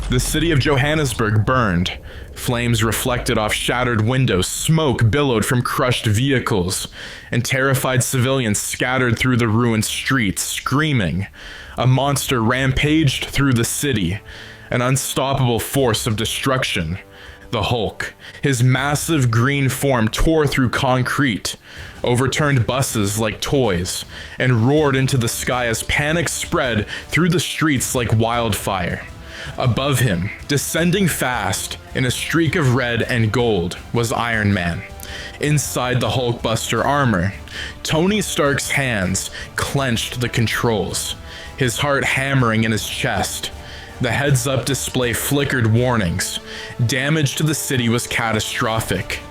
The city of Johannesburg burned. Flames reflected off shattered windows, smoke billowed from crushed vehicles, and terrified civilians scattered through the ruined streets, screaming. A monster rampaged through the city, an unstoppable force of destruction. The Hulk. His massive green form tore through concrete, overturned buses like toys, and roared into the sky as panic spread through the streets like wildfire. Above him, descending fast in a streak of red and gold, was Iron Man. Inside the Hulkbuster armor, Tony Stark's hands clenched the controls, his heart hammering in his chest. The heads-up display flickered warnings. Damage to the city was catastrophic.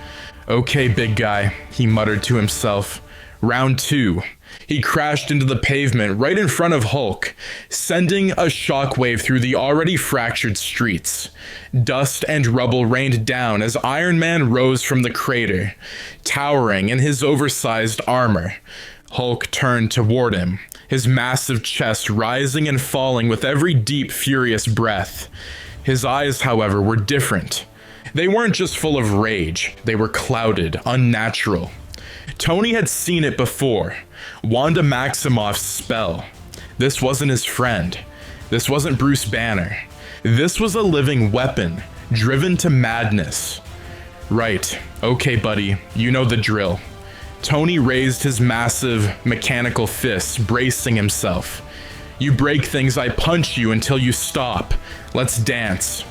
"Okay, big guy," he muttered to himself. Round 2. He crashed into the pavement right in front of Hulk, sending a shockwave through the already fractured streets. Dust and rubble rained down as Iron Man rose from the crater, towering in his oversized armor. Hulk turned toward him, his massive chest rising and falling with every deep, furious breath. His eyes, however, were different. They weren't just full of rage, they were clouded, unnatural. Tony had seen it before. Wanda Maximoff's spell. This wasn't his friend. This wasn't Bruce Banner. This was a living weapon, driven to madness. Right, okay buddy, you know the drill. Tony raised his massive, mechanical fists, bracing himself. "You break things, I punch you until you stop. Let's dance."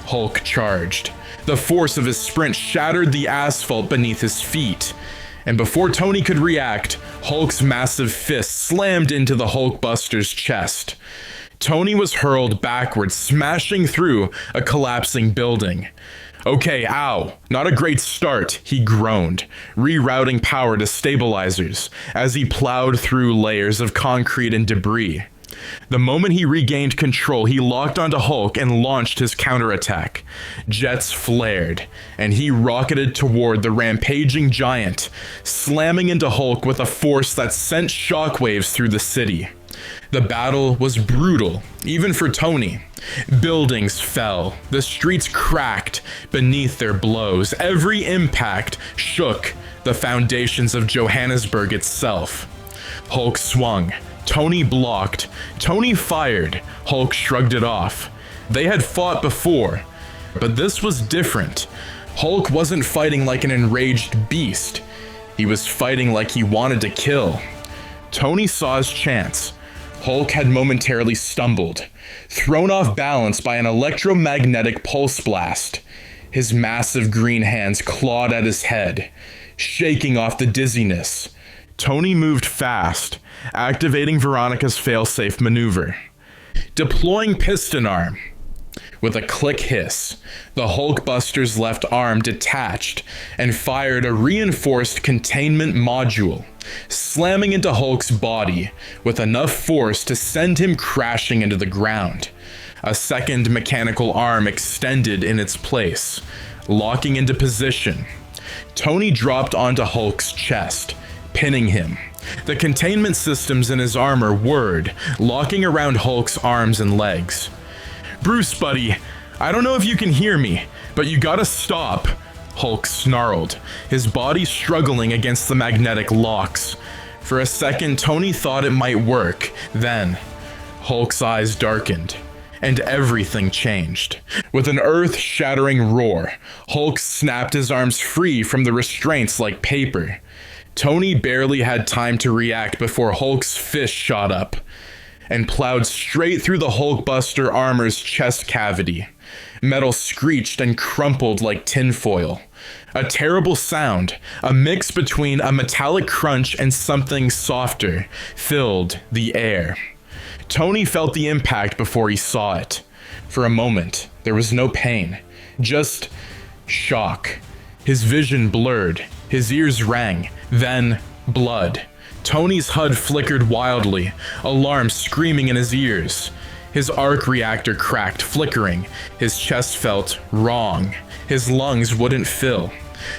Hulk charged. The force of his sprint shattered the asphalt beneath his feet. And before Tony could react, Hulk's massive fist slammed into the Hulkbuster's chest. Tony was hurled backwards, smashing through a collapsing building. "Okay, ow, not a great start," he groaned, rerouting power to stabilizers as he plowed through layers of concrete and debris. The moment he regained control, he locked onto Hulk and launched his counterattack. Jets flared, and he rocketed toward the rampaging giant, slamming into Hulk with a force that sent shockwaves through the city. The battle was brutal, even for Tony. Buildings fell, the streets cracked beneath their blows. Every impact shook the foundations of Johannesburg itself. Hulk swung. Tony blocked. Tony fired. Hulk shrugged it off. They had fought before, but this was different. Hulk wasn't fighting like an enraged beast. He was fighting like he wanted to kill. Tony saw his chance. Hulk had momentarily stumbled, thrown off balance by an electromagnetic pulse blast. His massive green hands clawed at his head, shaking off the dizziness. Tony moved fast, activating Veronica's failsafe maneuver. Deploying piston arm. With a click hiss, the Hulkbuster's left arm detached and fired a reinforced containment module, slamming into Hulk's body with enough force to send him crashing into the ground. A second mechanical arm extended in its place, locking into position. Tony dropped onto Hulk's chest, pinning him. The containment systems in his armor whirred, locking around Hulk's arms and legs. "Bruce, buddy, I don't know if you can hear me, but you gotta stop," Hulk snarled, his body struggling against the magnetic locks. For a second, Tony thought it might work. Then, Hulk's eyes darkened, and everything changed. With an earth-shattering roar, Hulk snapped his arms free from the restraints like paper. Tony barely had time to react before Hulk's fist shot up and plowed straight through the Hulkbuster armor's chest cavity. Metal screeched and crumpled like tinfoil. A terrible sound, a mix between a metallic crunch and something softer, filled the air. Tony felt the impact before he saw it. For a moment, there was no pain, just shock. His vision blurred, his ears rang, then blood. Tony's HUD flickered wildly, alarm screaming in his ears. His arc reactor cracked, flickering. His chest felt wrong. His lungs wouldn't fill.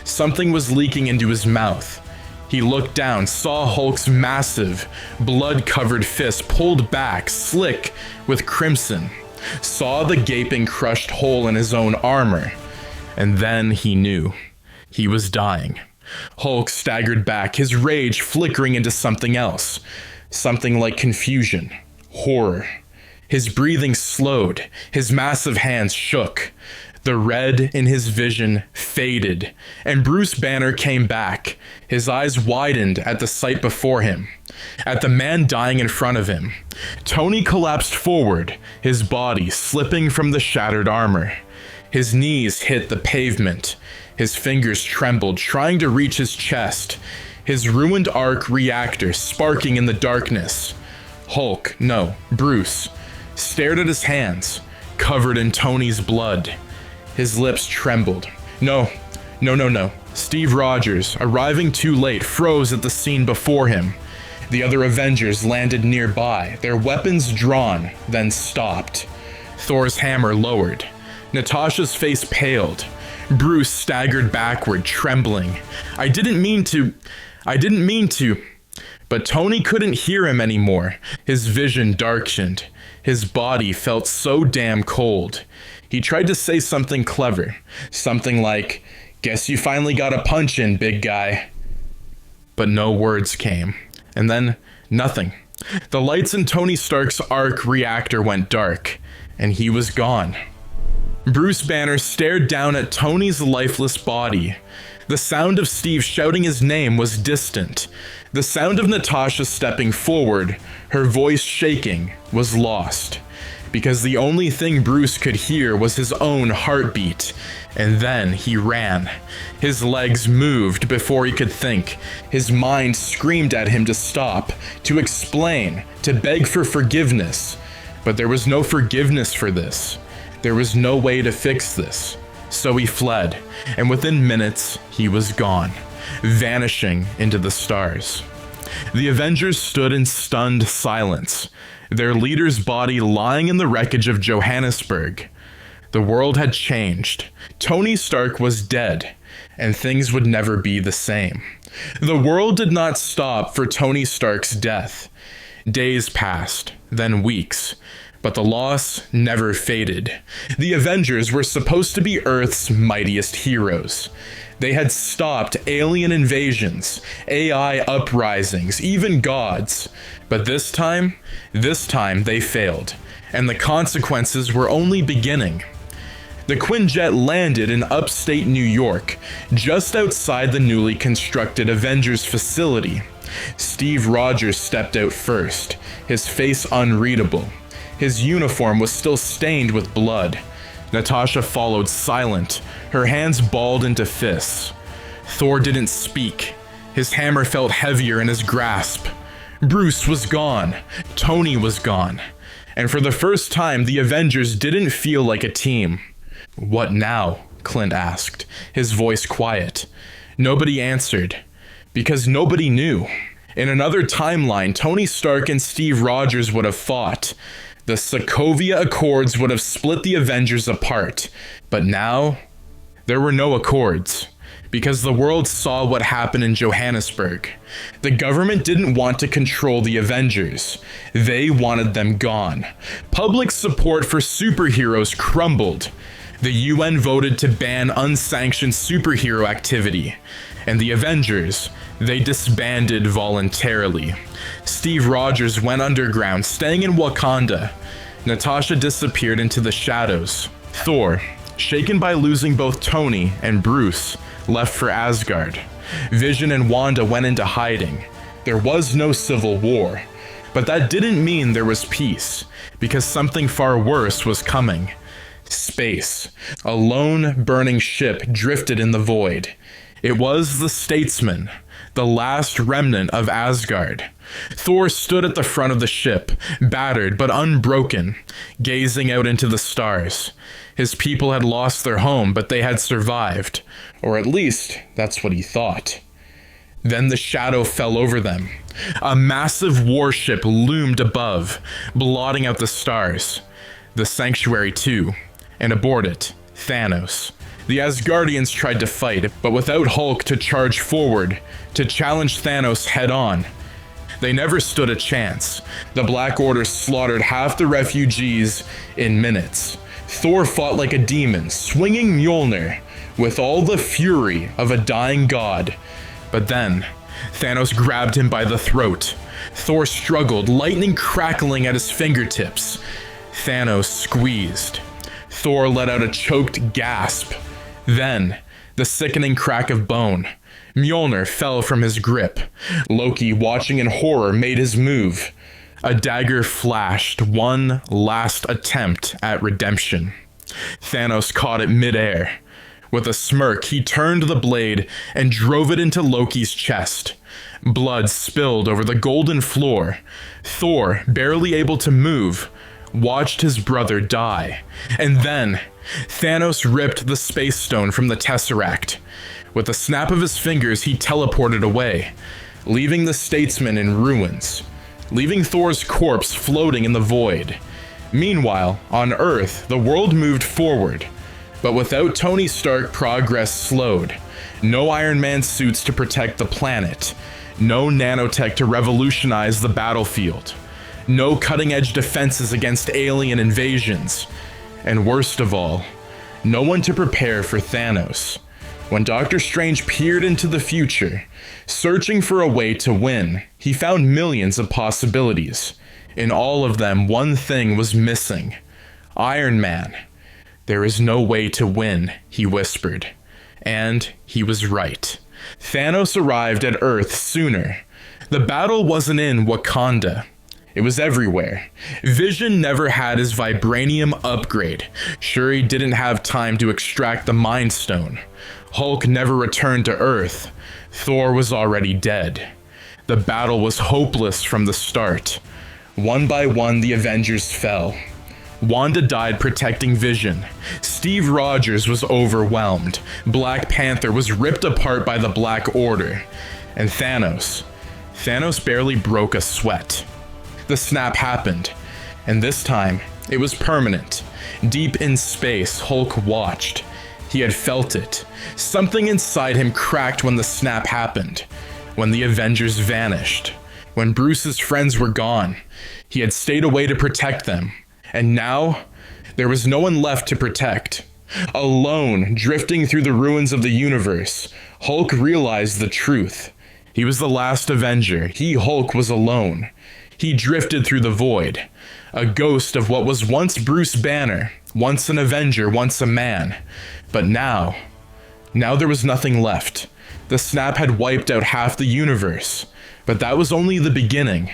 Something was leaking into his mouth. He looked down, saw Hulk's massive, blood-covered fist pulled back, slick with crimson. saw the gaping, crushed hole in his own armor, and then he knew. He was dying. Hulk staggered back, his rage flickering into something else. Something like confusion, horror. His breathing slowed, his massive hands shook. The red in his vision faded, and Bruce Banner came back. His eyes widened at the sight before him, at the man dying in front of him. Tony collapsed forward, his body slipping from the shattered armor. His knees hit the pavement. His fingers trembled, trying to reach his chest. His ruined arc reactor sparking in the darkness. Bruce, stared at his hands, covered in Tony's blood. His lips trembled. No. Steve Rogers, arriving too late, froze at the scene before him. The other Avengers landed nearby, their weapons drawn, then stopped. Thor's hammer lowered. Natasha's face paled. Bruce staggered backward, trembling. I didn't mean to. But Tony couldn't hear him anymore. His vision darkened. His body felt so damn cold. He tried to say something clever. Something like, "Guess you finally got a punch in, big guy." But no words came. And then, nothing. The lights in Tony Stark's arc reactor went dark, and he was gone. Bruce Banner stared down at Tony's lifeless body. The sound of Steve shouting his name was distant. The sound of Natasha stepping forward, her voice shaking, was lost. Because the only thing Bruce could hear was his own heartbeat. And then he ran. His legs moved before he could think. His mind screamed at him to stop, to explain, to beg for forgiveness. But there was no forgiveness for this. There was no way to fix this. So he fled, and within minutes, he was gone, vanishing into the stars. The Avengers stood in stunned silence, their leader's body lying in the wreckage of Johannesburg. The world had changed. Tony Stark was dead, and things would never be the same. The world did not stop for Tony Stark's death. Days passed, then weeks. But the loss never faded. The Avengers were supposed to be Earth's mightiest heroes. They had stopped alien invasions, AI uprisings, even gods. But this time they failed, and the consequences were only beginning. The Quinjet landed in upstate New York, just outside the newly constructed Avengers facility. Steve Rogers stepped out first, his face unreadable. His uniform was still stained with blood. Natasha followed silent, her hands balled into fists. Thor didn't speak. His hammer felt heavier in his grasp. Bruce was gone. Tony was gone. And for the first time, the Avengers didn't feel like a team. "What now?" Clint asked, his voice quiet. Nobody answered, because nobody knew. In another timeline, Tony Stark and Steve Rogers would have fought. The Sokovia Accords would have split the Avengers apart. But now, there were no accords, because the world saw what happened in Johannesburg. The government didn't want to control the Avengers. They wanted them gone. Public support for superheroes crumbled. The UN voted to ban unsanctioned superhero activity. And the Avengers, they disbanded voluntarily. Steve Rogers went underground, staying in Wakanda. Natasha disappeared into the shadows. Thor, shaken by losing both Tony and Bruce, left for Asgard. Vision and Wanda went into hiding. There was no civil war. But that didn't mean there was peace, because something far worse was coming. Space. A lone, burning ship drifted in the void. It was the Statesman, the last remnant of Asgard. Thor stood at the front of the ship, battered but unbroken, gazing out into the stars. His people had lost their home, but they had survived. Or at least, that's what he thought. Then the shadow fell over them. A massive warship loomed above, blotting out the stars. The Sanctuary too. And aboard it, Thanos. The Asgardians tried to fight, but without Hulk to charge forward, to challenge Thanos head-on. They never stood a chance. The Black Order slaughtered half the refugees in minutes. Thor fought like a demon, swinging Mjolnir with all the fury of a dying god. But then, Thanos grabbed him by the throat. Thor struggled, lightning crackling at his fingertips. Thanos squeezed. Thor let out a choked gasp. Then, the sickening crack of bone. Mjolnir fell from his grip. Loki, watching in horror, made his move. A dagger flashed, one last attempt at redemption. Thanos caught it midair. With a smirk, he turned the blade and drove it into Loki's chest. Blood spilled over the golden floor. Thor, barely able to move, watched his brother die. And then, Thanos ripped the Space Stone from the Tesseract. With a snap of his fingers, he teleported away, leaving the statesman in ruins, leaving Thor's corpse floating in the void. Meanwhile, on Earth, the world moved forward. But without Tony Stark, progress slowed. No Iron Man suits to protect the planet. No nanotech to revolutionize the battlefield. No cutting-edge defenses against alien invasions. And worst of all, no one to prepare for Thanos. When Doctor Strange peered into the future, searching for a way to win, he found millions of possibilities. In all of them, one thing was missing: Iron Man. "There is no way to win," he whispered. And he was right. Thanos arrived at Earth sooner. The battle wasn't in Wakanda. It was everywhere. Vision never had his vibranium upgrade. Shuri didn't have time to extract the Mind Stone. Hulk never returned to Earth. Thor was already dead. The battle was hopeless from the start. One by one, the Avengers fell. Wanda died protecting Vision. Steve Rogers was overwhelmed. Black Panther was ripped apart by the Black Order. And Thanos barely broke a sweat. The snap happened, and this time, it was permanent. Deep in space, Hulk watched. He had felt it. Something inside him cracked when the snap happened, when the Avengers vanished, when Bruce's friends were gone. He had stayed away to protect them. And now, there was no one left to protect. Alone, drifting through the ruins of the universe, Hulk realized the truth. He was the last Avenger. He, Hulk, was alone. He drifted through the void, a ghost of what was once Bruce Banner, once an Avenger, once a man. But now there was nothing left. The snap had wiped out half the universe, but that was only the beginning.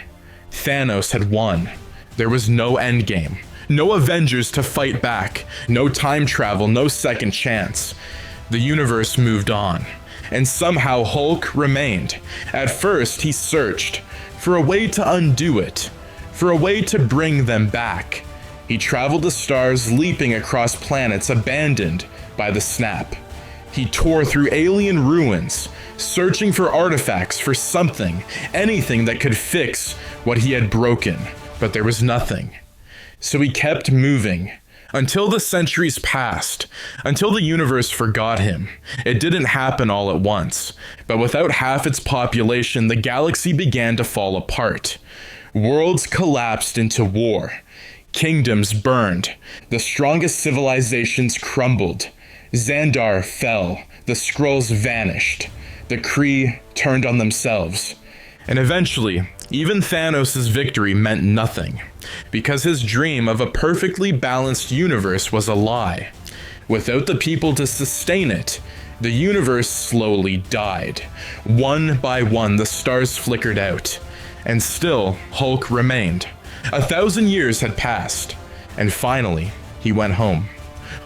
Thanos had won. There was no endgame. No Avengers to fight back, no time travel, no second chance. The universe moved on, and somehow Hulk remained. At first, he searched for a way to undo it, for a way to bring them back. He traveled the stars, leaping across planets abandoned by the snap. He tore through alien ruins, searching for artifacts, for something, anything that could fix what he had broken. But there was nothing. So he kept moving, until the centuries passed, until the universe forgot him. It didn't happen all at once, but without half its population, the galaxy began to fall apart. Worlds collapsed into war. Kingdoms burned. The strongest civilizations crumbled. Xandar fell. The Skrulls vanished. The Kree turned on themselves. And eventually, even Thanos' victory meant nothing, because his dream of a perfectly balanced universe was a lie. Without the people to sustain it, the universe slowly died. One by one, the stars flickered out, and still Hulk remained. 1,000 years had passed, and finally, he went home.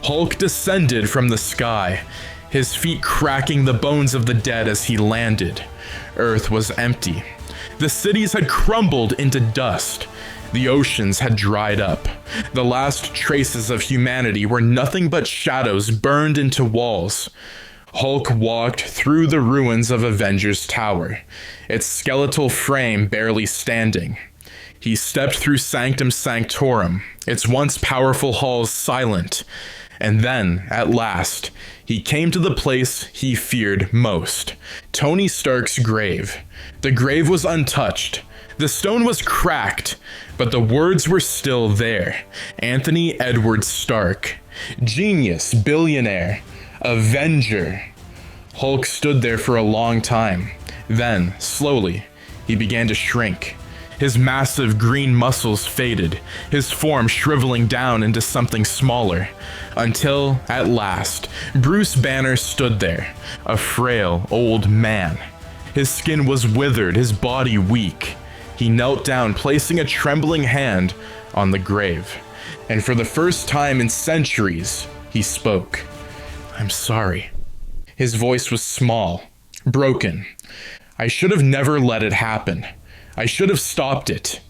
Hulk descended from the sky, his feet cracking the bones of the dead as he landed. Earth was empty. The cities had crumbled into dust. The oceans had dried up. The last traces of humanity were nothing but shadows burned into walls. Hulk walked through the ruins of Avengers Tower, its skeletal frame barely standing. He stepped through Sanctum Sanctorum, its once powerful halls silent. And then, at last, he came to the place he feared most, Tony Stark's grave. The grave was untouched. The stone was cracked, but the words were still there. Anthony Edward Stark. Genius, billionaire, Avenger. Hulk stood there for a long time. Then, slowly, he began to shrink. His massive green muscles faded, his form shriveling down into something smaller, until, at last, Bruce Banner stood there, a frail old man. His skin was withered, his body weak. He knelt down, placing a trembling hand on the grave. And for the first time in centuries, he spoke. "I'm sorry." His voice was small, broken. "I should have never let it happen. I should have stopped it."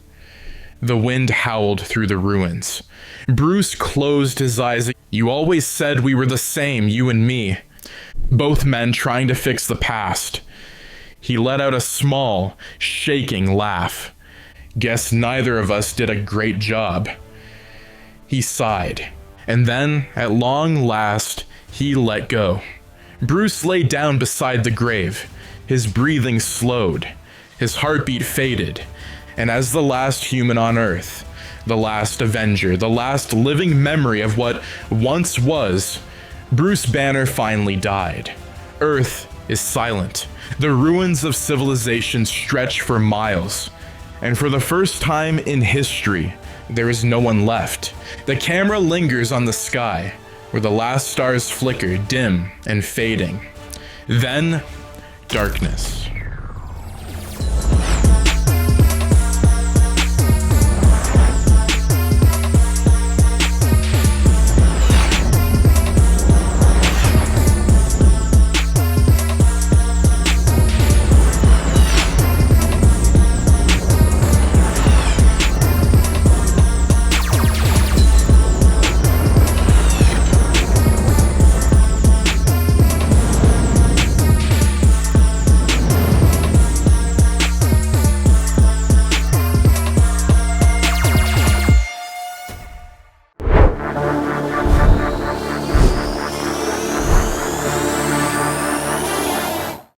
The wind howled through the ruins. Bruce closed his eyes. "You always said we were the same, you and me. Both men trying to fix the past." He let out a small, shaking laugh. "Guess neither of us did a great job." He sighed, and then, at long last, he let go. Bruce lay down beside the grave. His breathing slowed. His heartbeat faded, and as the last human on Earth, the last Avenger, the last living memory of what once was, Bruce Banner finally died. Earth is silent. The ruins of civilization stretch for miles, and for the first time in history, there is no one left. The camera lingers on the sky, where the last stars flicker, dim and fading. Then, darkness.